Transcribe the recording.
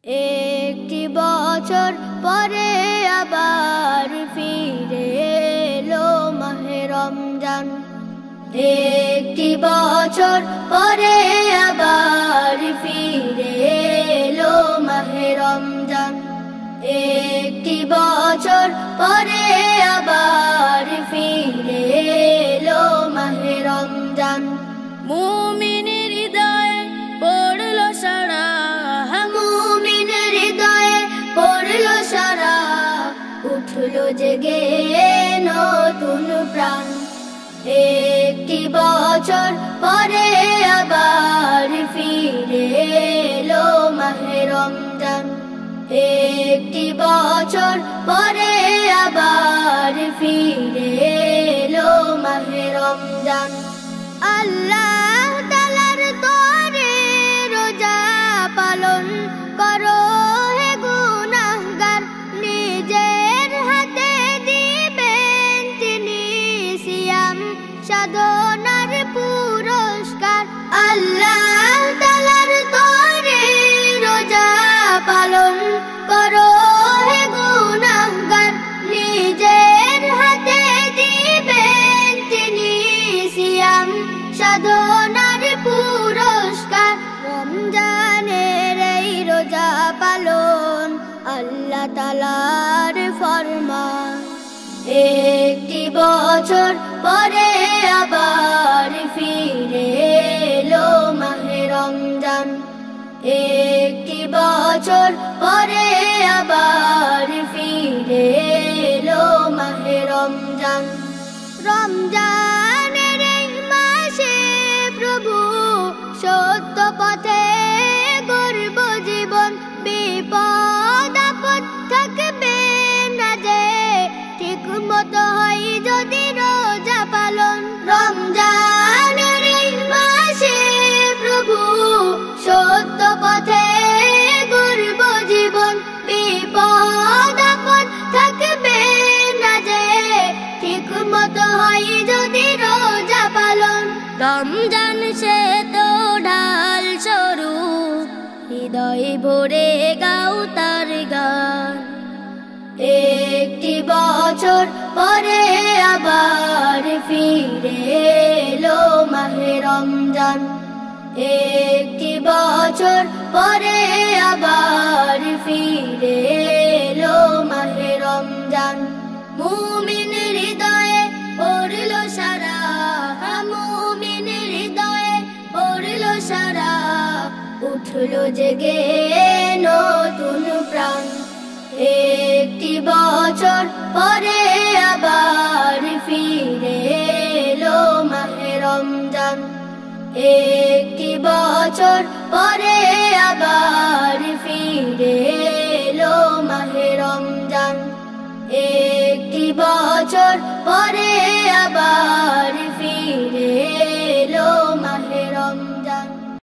একটি বছর পরে আবার ফিরে এলো মাহে রমজান। একটি বছর পরে আবার ফিরে এলো মাহে রমজান। একটি বছর পরে আবার ফিরে এলো মাহে রমজান। মুমিনের হৃদয়ে পড়লো সারা, মুমিনের হৃদয়ে পড়লো সারা, উঠলো জেগে নতুন প্রাণ। একটি বছর পরে আবার ফিরে এলো মাহে রমজান। একটি বছর পরে আবার ফিরে এলো মাহে রমজান। আল্লাহ তাআলার তরে রোজা পালন করো হে গুনাহগার, নিজের হাতে দিবেন তিনি সিয়াম সাধনার পুরস্কার। আল্লাহ তাআলার তরে রোজা পালন করো হে গুনাহগার, নিজের হাতে দিবেন তিনি সিয়াম সাধনার পুরস্কার। রমজানের এই রোজা পালন আল্লাহ তাআলার ফরমান। একটি বছর পরে আবার ফিরে এলো মাহে রমজান। একটি বছর পরে আবার ফিরে এলো মাহে রমজান। রমজানের এই মাসে প্রভু সত্য পথে গড়ব জীবন, বিপদ আপদ থাকবে না যে, ঠিক মতো হয় যদি রোজা পালন। রমজানের এই মাসে প্রভু সত্য পথে গড়ব জীবন, বিপদ আপদ থাকবে না যে, ঠিক মতো হয় যদি রোজা পালন। রমজান সে তো ঢাল স্বরূপ, হৃদয় ভরে গাও তার গান। একটি বছর পরে আবার ফিরে এলো মাহে রমজান। একটি বছর পরে আবার ফিরে এলো মাহে রমজান। মুমিনের হৃদয়ে পড়লো সারা, মুমিনের হৃদয়ে পড়লো সারা, উঠলো জেগে নতুন প্রাণ। একটি বছর পরে আবার ফিরে এলো মাহে রমজান। একটি বছর পরে আবার ফিরে এলো মাহে রমজান। একটি বছর পরে আবার